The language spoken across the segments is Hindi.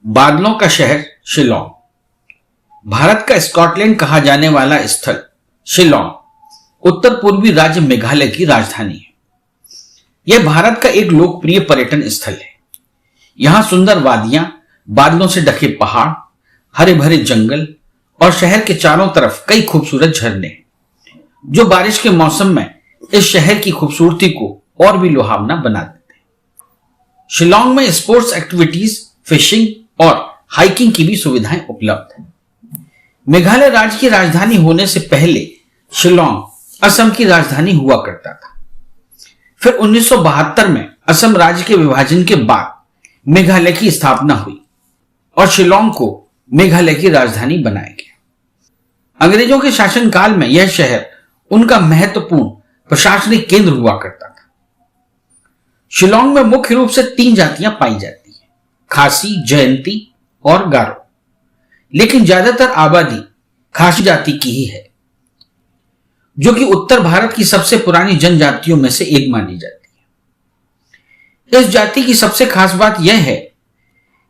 बादलों का शहर शिलोंग। भारत का स्कॉटलैंड कहा जाने वाला स्थल शिलोंग उत्तर पूर्वी राज्य मेघालय की राजधानी है। यह भारत का एक लोकप्रिय पर्यटन स्थल है। यहां सुंदर वादियां, बादलों से ढके पहाड़, हरे भरे जंगल और शहर के चारों तरफ कई खूबसूरत झरने हैं, जो बारिश के मौसम में इस शहर की खूबसूरती को और भी लुभावना बना देते हैं। शिलोंग में स्पोर्ट्स एक्टिविटीज, फिशिंग और हाइकिंग की भी सुविधाएं उपलब्ध हैं। मेघालय राज्य की राजधानी होने से पहले शिलोंग असम की राजधानी हुआ करता था। फिर 1972 में असम राज्य के विभाजन के बाद मेघालय की स्थापना हुई और शिलोंग को मेघालय की राजधानी बनाया गया। अंग्रेजों के शासनकाल में यह शहर उनका महत्वपूर्ण प्रशासनिक केंद्र हुआ करता था। शिलोंग में मुख्य रूप से 3 जातियां पाई जाती हैं, खासी, जयंती और गारो। लेकिन ज्यादातर आबादी खासी जाति की ही है, जो कि उत्तर भारत की सबसे पुरानी जनजातियों में से एक मानी जाती है। इस जाति की सबसे खास बात यह है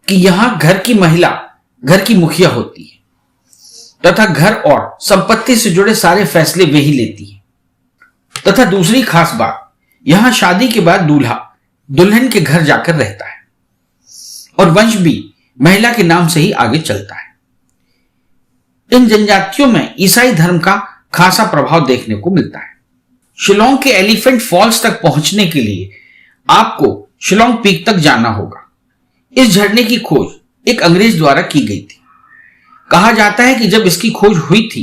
कि यहां घर की महिला घर की मुखिया होती है तथा घर और संपत्ति से जुड़े सारे फैसले वे ही लेती है। तथा दूसरी खास बात, यहां शादी के बाद दूल्हा दुल्हन के घर जाकर रहता है और वंश भी महिला के नाम से ही आगे चलता है। इन जनजातियों में ईसाई धर्म का खासा प्रभाव देखने को मिलता है। शिलोंग के एलिफेंट फॉल्स तक पहुंचने के लिए आपको शिलोंग पीक तक जाना होगा। इस झरने की खोज एक अंग्रेज द्वारा की गई थी। कहा जाता है कि जब इसकी खोज हुई थी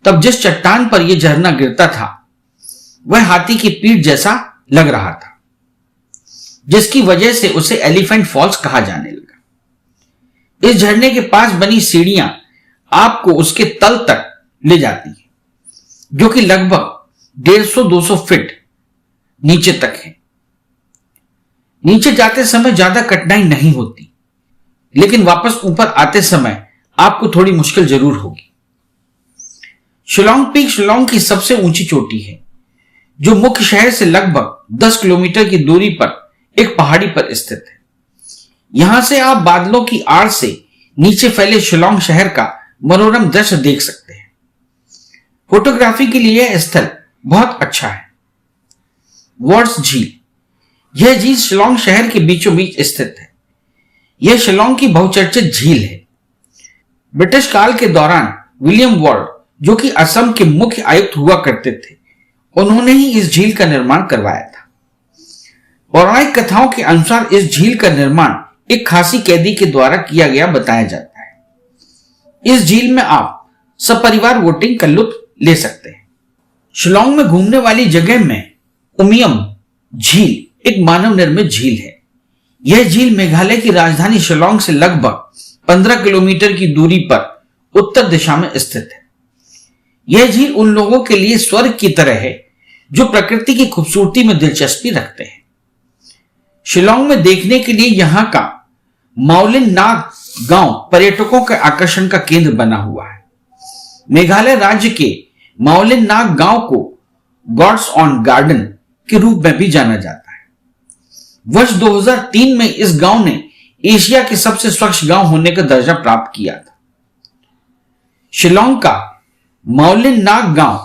तब जिस चट्टान पर यह झरना गिरता था वह हाथी की पीठ जैसा लग रहा था, जिसकी वजह से उसे एलिफेंट फॉल्स कहा जाने लगा। इस झरने के पास बनी सीढ़ियां आपको उसके तल तक ले जाती है, जो कि लगभग 150-200 फीट नीचे तक है। नीचे जाते समय ज्यादा कठिनाई नहीं होती, लेकिन वापस ऊपर आते समय आपको थोड़ी मुश्किल जरूर होगी। शिलोंग पीक शिलोंग की सबसे ऊंची चोटी है, जो मुख्य शहर से लगभग 10 किलोमीटर की दूरी पर एक पहाड़ी पर स्थित है। यहां से आप बादलों की आड़ से नीचे फैले शिलोंग शहर का मनोरम दृश्य देख सकते हैं। फोटोग्राफी के लिए यह स्थल बहुत अच्छा है। वर्ड्स झील, यह झील शिलोंग शहर के बीचों बीच स्थित है। यह शिलोंग की बहुचर्चित झील है। ब्रिटिश काल के दौरान विलियम वार्ड, जो कि असम के मुख्य आयुक्त हुआ करते थे, उन्होंने ही इस झील का निर्माण करवाया था। पौराणिक कथाओं के अनुसार इस झील का निर्माण एक खासी कैदी के द्वारा किया गया बताया जाता है। इस झील में आप सपरिवार बोटिंग का लुत्फ ले सकते हैं। शिलोंग में घूमने वाली जगह में उमियम झील एक मानव निर्मित झील है। यह झील मेघालय की राजधानी शिलोंग से लगभग 15 किलोमीटर की दूरी पर उत्तर दिशा में स्थित है। यह झील उन लोगों के लिए स्वर्ग की तरह है जो प्रकृति की खूबसूरती में दिलचस्पी रखते हैं। शिलोंग में देखने के लिए यहां का माउलिन नाग गांव पर्यटकों के आकर्षण का केंद्र बना हुआ है। मेघालय राज्य के माउलिन नाग गांव को गॉड्स ऑन गार्डन के रूप में भी जाना जाता है। वर्ष 2003 में इस गांव ने एशिया के सबसे स्वच्छ गांव होने का दर्जा प्राप्त किया था। शिलोंग का माउलिन नाग गांव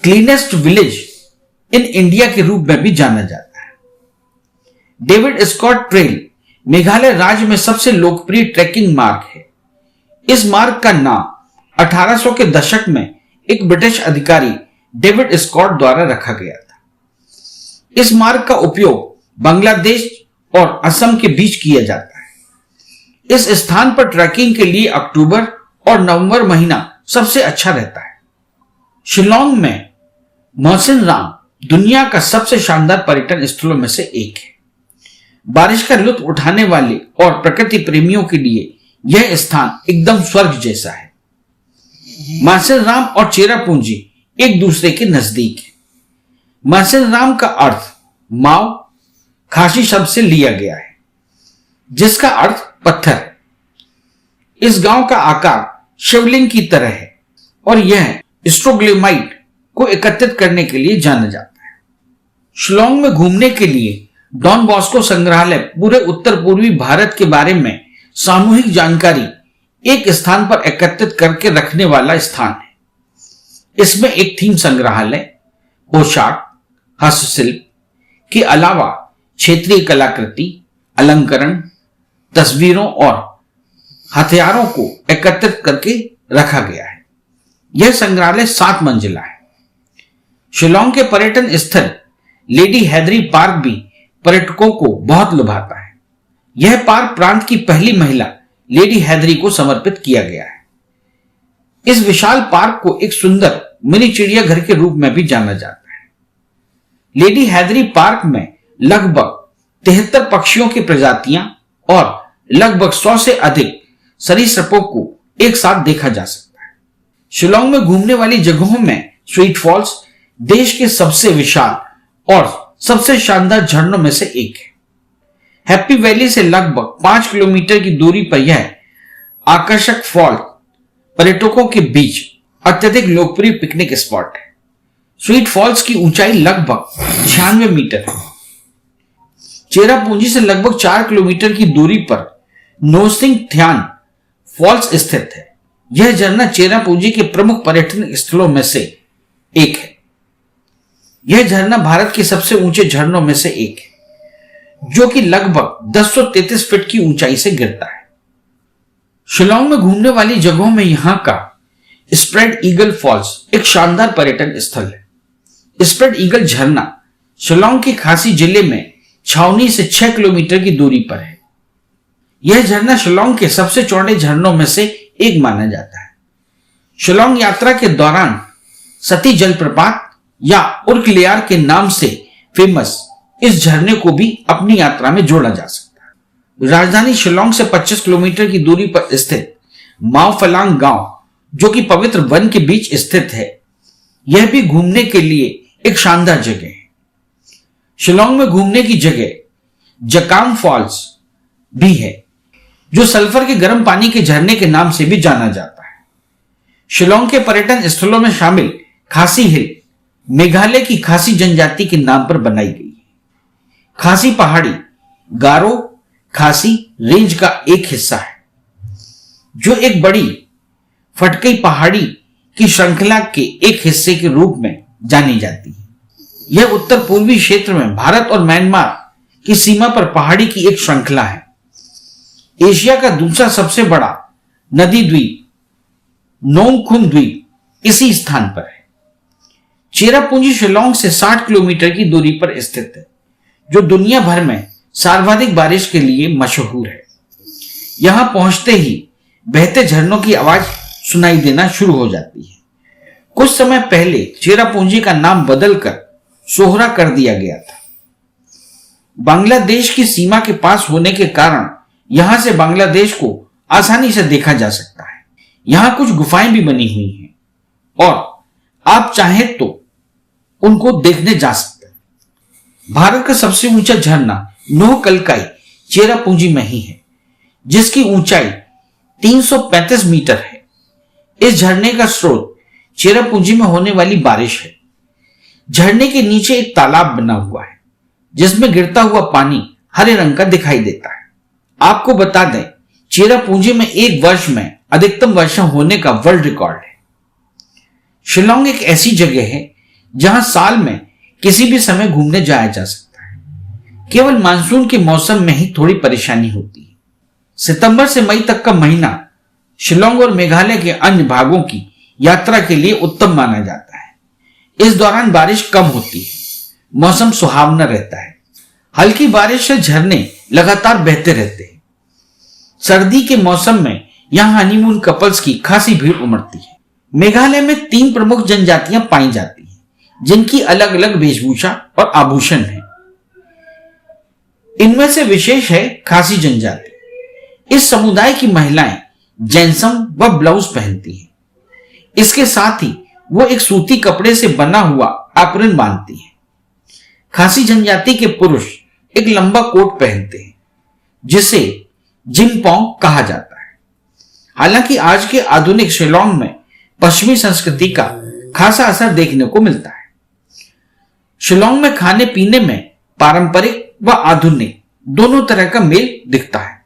क्लीनेस्ट विलेज इन इंडिया के रूप में भी जाना जाता है। डेविड स्कॉट ट्रेल मेघालय राज्य में सबसे लोकप्रिय ट्रैकिंग मार्ग है। इस मार्ग का नाम 1800 के दशक में एक ब्रिटिश अधिकारी डेविड स्कॉट द्वारा रखा गया था। इस मार्ग का उपयोग बांग्लादेश और असम के बीच किया जाता है। इस स्थान पर ट्रैकिंग के लिए अक्टूबर और नवंबर महीना सबसे अच्छा रहता है। शिलोंग में मौसिन राम दुनिया का सबसे शानदार पर्यटन स्थलों में से एक है। बारिश का लुत्फ उठाने वाले और प्रकृति प्रेमियों के लिए यह स्थान एकदम स्वर्ग जैसा है। मासिन राम और चेरापूंजी एक दूसरे के नजदीक है। मासिन राम का अर्थ माओ खासी शब्द से लिया गया है, जिसका अर्थ पत्थर है। इस गांव का आकार शिवलिंग की तरह है और यह स्ट्रोग्लिमाइट को एकत्रित करने के लिए जाना जाता है। शिलोंग में घूमने के लिए डॉन बॉस्को संग्रहालय पूरे उत्तर पूर्वी भारत के बारे में सामूहिक जानकारी एक स्थान पर एकत्रित करके रखने वाला स्थान है। इसमें एक थीम संग्रहालय, पोशाक, हस्तशिल्प के अलावा क्षेत्रीय कलाकृति, अलंकरण, तस्वीरों और हथियारों को एकत्रित करके रखा गया है। यह संग्रहालय 7 मंजिला है। शिलांग के पर्यटन स्थल लेडी हैदरी पार्क भी पर्यटकों को बहुत लुभाता है। यह पार्क प्रांत की पहली महिला लेडी हैदरी को समर्पित किया गया है। इस विशाल पार्क को एक सुंदर मिनी चिड़ियाघर के रूप में भी जाना जाता है। लेडी हैदरी पार्क में लगभग 73 पक्षियों की प्रजातियां और लगभग 100 से अधिक सरीसृपों को एक साथ देखा जा सकता है। शिलांग में घूमने वाली जगहों में स्वीट फॉल्स देश के सबसे विशाल और सबसे शानदार झरनों में से एक है। हैप्पी वैली से लगभग 5 किलोमीटर की दूरी पर यह आकर्षक फॉल पर्यटकों के बीच अत्यधिक लोकप्रिय पिकनिक स्पॉट है। स्वीट फॉल्स की ऊंचाई लगभग 96 मीटर है। चेरापूंजी से लगभग 4 किलोमीटर की दूरी पर नोसिंग थ्यान फॉल्स स्थित है। यह झरना चेरापूंजी के प्रमुख पर्यटन स्थलों में से एक है। यह झरना भारत के सबसे ऊंचे झरनों में से एक है, जो कि लगभग 1033 फीट की ऊंचाई से गिरता है। शिलांग में घूमने वाली जगहों में यहां का स्प्रेड ईगल फॉल्स एक शानदार पर्यटन स्थल है। स्प्रेड ईगल झरना शिलांग के खासी जिले में छावनी से 6 किलोमीटर की दूरी पर है। यह झरना शिलांग के सबसे चौड़े झरनों में से एक माना जाता है। शिलांग यात्रा के दौरान सती जलप्रपात या उर्कलियार के नाम से फेमस इस झरने को भी अपनी यात्रा में जोड़ा जा सकता है। राजधानी शिलांग से 25 किलोमीटर की दूरी पर स्थित माओफलांग गांव, जो कि पवित्र वन के बीच स्थित है, यह भी घूमने के लिए एक शानदार जगह है। शिलांग में घूमने की जगह जकाम फॉल्स भी है, जो सल्फर के गर्म पानी के झरने के नाम से भी जाना जाता है। शिलांग के पर्यटन स्थलों में शामिल खासी हिल मेघालय की खासी जनजाति के नाम पर बनाई गई है। खासी पहाड़ी गारो खासी रेंज का एक हिस्सा है, जो एक बड़ी फटकई पहाड़ी की श्रृंखला के एक हिस्से के रूप में जानी जाती है। यह उत्तर पूर्वी क्षेत्र में भारत और म्यांमार की सीमा पर पहाड़ी की एक श्रृंखला है। एशिया का दूसरा सबसे बड़ा नदी द्वीप नोंगखुम द्वीप इसी स्थान पर है। चेरापूंजी शिलांग से 60 किलोमीटर की दूरी पर स्थित है, जो दुनिया भर में सर्वाधिक बारिश के लिए मशहूर है। यहां पहुंचते ही बहते झरनों की आवाज सुनाई देना शुरू हो जाती है। कुछ समय पहले चेरापूंजी का नाम बदलकर सोहरा कर दिया गया था। बांग्लादेश की सीमा के पास होने के कारण यहां से बांग्लादेश को आसानी से देखा जा सकता है। यहां कुछ गुफाएं भी बनी हुई हैं और आप चाहें तो उनको देखने जा सकते हैं। भारत का सबसे ऊंचा झरना नोहकलकाई चेरापूंजी में ही है, जिसकी ऊंचाई 335 मीटर है। इस झरने का स्रोत चेरापूंजी में होने वाली बारिश है। झरने के नीचे एक तालाब बना हुआ है, जिसमें गिरता हुआ पानी हरे रंग का दिखाई देता है। आपको बता दें, चेरापूंजी में एक वर्ष में अधिकतम वर्षा होने का वर्ल्ड रिकॉर्ड है। शिलांग एक ऐसी जगह है जहां साल में किसी भी समय घूमने जाया जा सकता है। केवल मानसून के मौसम में ही थोड़ी परेशानी होती है। सितंबर से मई तक का महीना शिलांग और मेघालय के अन्य भागों की यात्रा के लिए उत्तम माना जाता है। इस दौरान बारिश कम होती है, मौसम सुहावना रहता है। हल्की बारिश से झरने लगातार बहते रहते हैं। सर्दी के मौसम में यहां हनीमून कपल्स की खासी भीड़ उमड़ती है। मेघालय में 3 प्रमुख जनजातियां पाई जाती हैं, जिनकी अलग अलग वेशभूषा और आभूषण है। इनमें से विशेष है खासी जनजाति। इस समुदाय की महिलाएं जैनसम व ब्लाउज पहनती हैं। इसके साथ ही वो एक सूती कपड़े से बना हुआ एप्रन बांधती हैं। खासी जनजाति के पुरुष एक लंबा कोट पहनते हैं, जिसे जिनपोंग कहा जाता है। हालांकि आज के आधुनिक शिलांग में पश्चिमी संस्कृति का खासा असर देखने को मिलता है। शिलांग में खाने पीने में पारंपरिक व आधुनिक दोनों तरह का मेल दिखता है।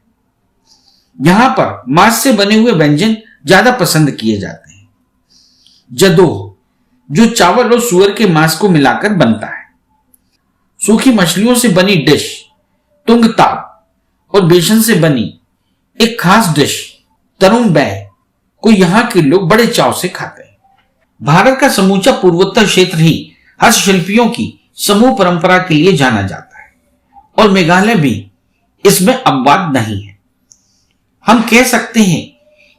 यहां पर मांस से बने हुए व्यंजन ज्यादा पसंद किए जाते हैं। जदोह, जो चावल और सुअर के मांस को मिलाकर बनता है। सूखी मछलियों से बनी डिश तुंगताब और बेसन से बनी एक खास डिश तरुण बैह को यहां के लोग बड़े चाव से खाते हैं। भारत का समूचा पूर्वोत्तर क्षेत्र ही हस्तशिल्पियों की समूह परंपरा के लिए जाना जाता है और मेघालय भी इसमें अपवाद नहीं है। हम कह सकते हैं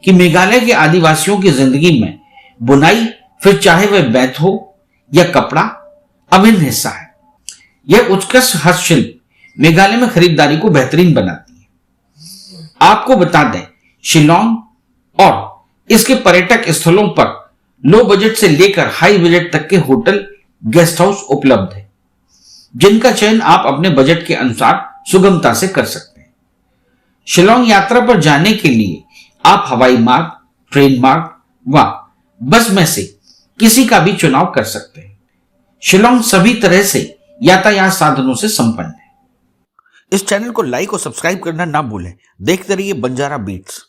कि मेघालय के आदिवासियों की जिंदगी में बुनाई, फिर चाहे वह बैत हो या कपड़ा, अभिन्न हिस्सा है। यह उत्कृष्ट हस्तशिल्प मेघालय में खरीदारी को बेहतरीन बनाती है। आपको बता दें, शिलोंग और इसके पर्यटक स्थलों पर लो बजट से लेकर हाई बजट तक के होटल, गेस्ट हाउस उपलब्ध है, जिनका चयन आप अपने बजट के अनुसार सुगमता से कर सकते हैं। शिलोंग यात्रा पर जाने के लिए आप हवाई मार्ग, ट्रेन मार्ग व बस में से किसी का भी चुनाव कर सकते हैं। शिलोंग सभी तरह से यातायात साधनों से संपन्न है। इस चैनल को लाइक और सब्सक्राइब करना ना भूलें। देखते रहिए बंजारा बीट्स।